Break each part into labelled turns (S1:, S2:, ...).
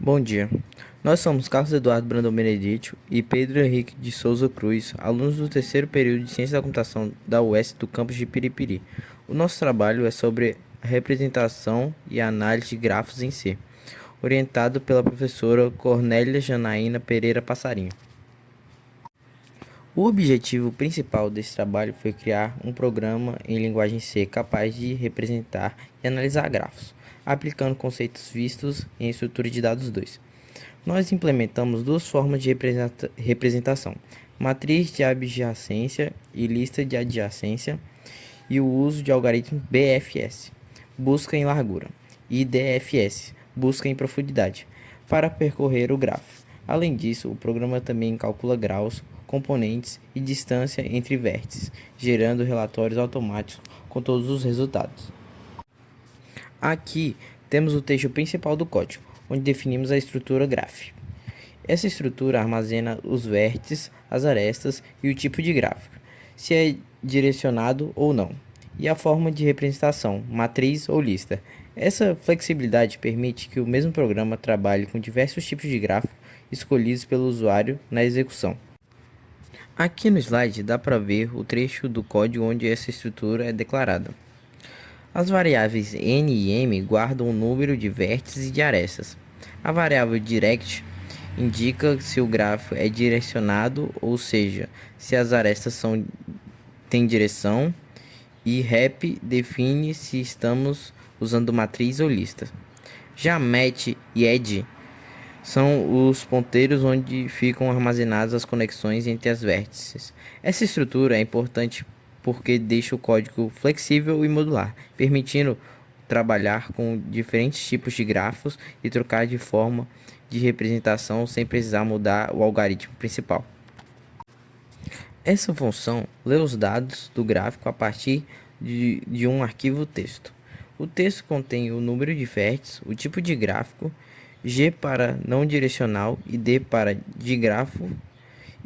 S1: Bom dia. Nós somos Carlos Eduardo Brandão Benedito e Pedro Henrique de Souza Cruz, alunos do terceiro período de Ciência da Computação da UES do campus de Piripiri. O nosso trabalho é sobre a representação e análise de grafos em C, orientado pela professora Cornélia Janaína Pereira Passarinho. O objetivo principal desse trabalho foi criar um programa em linguagem C capaz de representar e analisar grafos, aplicando conceitos vistos em estrutura de dados 2. Nós implementamos duas formas de representação: matriz de adjacência e lista de adjacência, e o uso de algoritmos BFS, busca em largura, e DFS, busca em profundidade, para percorrer o grafo. Além disso, o programa também calcula graus, componentes e distância entre vértices, gerando relatórios automáticos com todos os resultados. Aqui temos o texto principal do código, onde definimos a estrutura graph. Essa estrutura armazena os vértices, as arestas e o tipo de gráfico, se é direcionado ou não, e a forma de representação, matriz ou lista. Essa flexibilidade permite que o mesmo programa trabalhe com diversos tipos de gráfico escolhidos pelo usuário na execução. Aqui no slide dá para ver o trecho do código onde essa estrutura é declarada. As variáveis n e m guardam o número de vértices e de arestas. A variável direct indica se o grafo é direcionado, ou seja, se as arestas têm direção, e rep define se estamos usando matriz ou lista. Já met e ed são os ponteiros onde ficam armazenadas as conexões entre as vértices. Essa estrutura é importante porque deixa o código flexível e modular, permitindo trabalhar com diferentes tipos de grafos e trocar de forma de representação sem precisar mudar o algoritmo principal. Essa função lê os dados do gráfico a partir de um arquivo texto. O texto contém o número de vértices, o tipo de gráfico, G para não direcional e D para digrafo,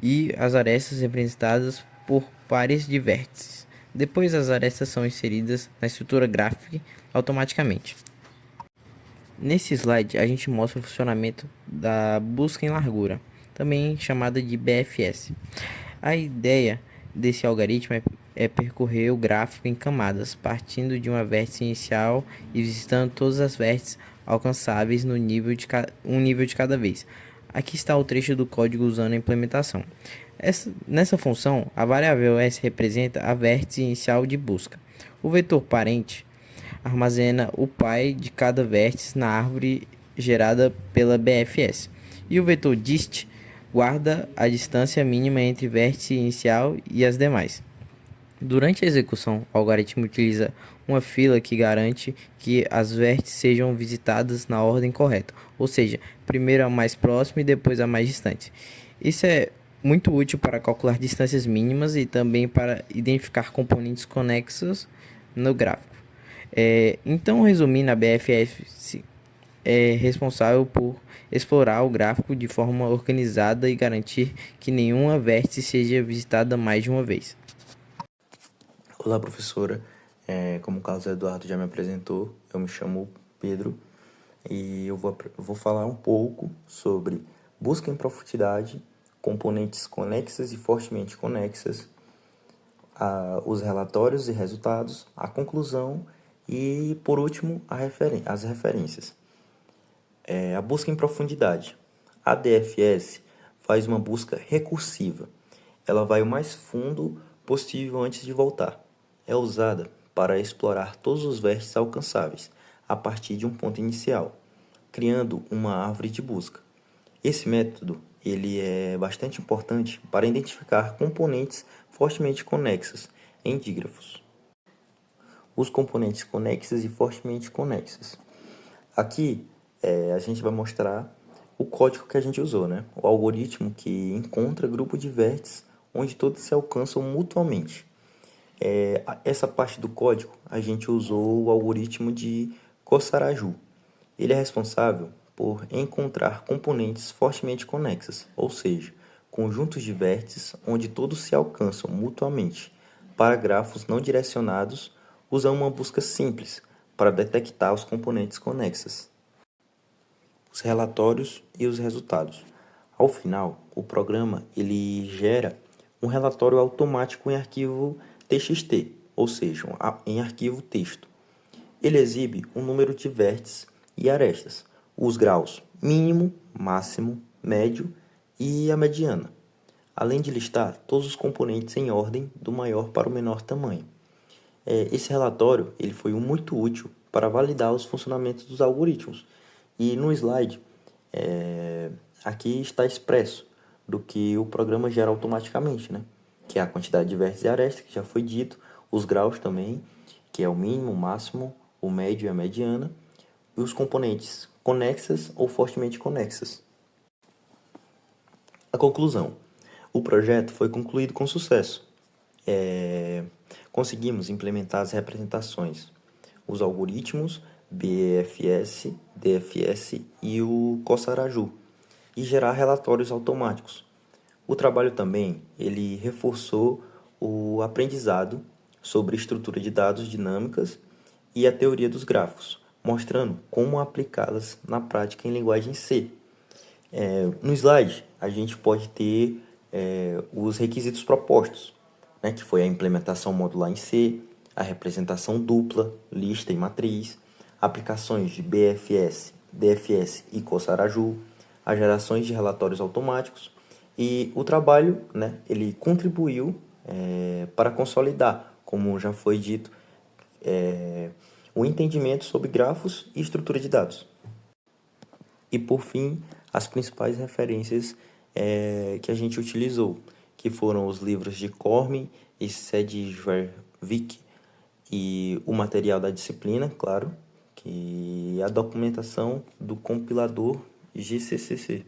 S1: e as arestas representadas por pares de vértices. Depois as arestas são inseridas na estrutura gráfica automaticamente. Nesse slide a gente mostra o funcionamento da busca em largura, também chamada de BFS. A ideia desse algoritmo é percorrer o gráfico em camadas, partindo de uma vértice inicial e visitando todas as vértices alcançáveis no um nível de cada vez. Aqui está o trecho do código usando a implementação. Nessa função, a variável S representa a vértice inicial de busca. O vetor parente armazena o pai de cada vértice na árvore gerada pela BFS. E o vetor dist guarda a distância mínima entre vértice inicial e as demais. Durante a execução, o algoritmo utiliza uma fila que garante que as vértices sejam visitadas na ordem correta, ou seja, primeiro a mais próxima e depois a mais distante. Isso é muito útil para calcular distâncias mínimas e também para identificar componentes conexos no gráfico. Então, resumindo, a BFS é responsável por explorar o gráfico de forma organizada e garantir que nenhuma vértice seja visitada mais de uma vez.
S2: Olá, professora. Como o Carlos Eduardo já me apresentou, eu me chamo Pedro e eu vou falar um pouco sobre busca em profundidade, componentes conexas e fortemente conexas, os relatórios e resultados, a conclusão e, por último, as referências. A busca em profundidade. A DFS faz uma busca recursiva. Ela vai o mais fundo possível antes de voltar. É usada para explorar todos os vértices alcançáveis a partir de um ponto inicial, criando uma árvore de busca. Esse método ele é bastante importante para identificar componentes fortemente conexos em dígrafos. Os componentes conexos e fortemente conexos. Aqui a gente vai mostrar o código que a gente usou, né? O algoritmo que encontra grupo de vértices onde todos se alcançam mutuamente. Essa parte do código a gente usou o algoritmo de Kossaraju. Ele é responsável por encontrar componentes fortemente conexas, ou seja, conjuntos de vértices onde todos se alcançam mutuamente. Para grafos não direcionados, usa uma busca simples para detectar os componentes conexos. os relatórios e os resultados. Ao final, o programa ele gera um relatório automático em arquivo TXT, ou seja, em arquivo texto. Ele exibe um número de vértices e arestas, os graus mínimo, máximo, médio e a mediana, além de listar todos os componentes em ordem do maior para o menor tamanho. Esse relatório ele foi muito útil para validar os funcionamentos dos algoritmos. E no slide, aqui está expresso do que o programa gera automaticamente, né? Que é a quantidade de vértices e arestas, que já foi dito, os graus também, que é o mínimo, o máximo, o médio e a mediana, e os componentes conexas ou fortemente conexas. A conclusão. O projeto foi concluído com sucesso. Conseguimos implementar as representações, os algoritmos BFS, DFS e o Cossaraju, e gerar relatórios automáticos. O trabalho também ele reforçou o aprendizado sobre estrutura de dados dinâmicas e a teoria dos grafos, mostrando como aplicá-las na prática em linguagem C. No slide, a gente pode ter os requisitos propostos, né, que foi a implementação modular em C, a representação dupla, lista e matriz, aplicações de BFS, DFS e Cossaraju, as gerações de relatórios automáticos, e o trabalho, né, ele contribuiu para consolidar, como já foi dito, o entendimento sobre grafos e estrutura de dados. E por fim, as principais referências que a gente utilizou, que foram os livros de Cormin e Sedgwick e o material da disciplina, claro, que a documentação do compilador GCCC.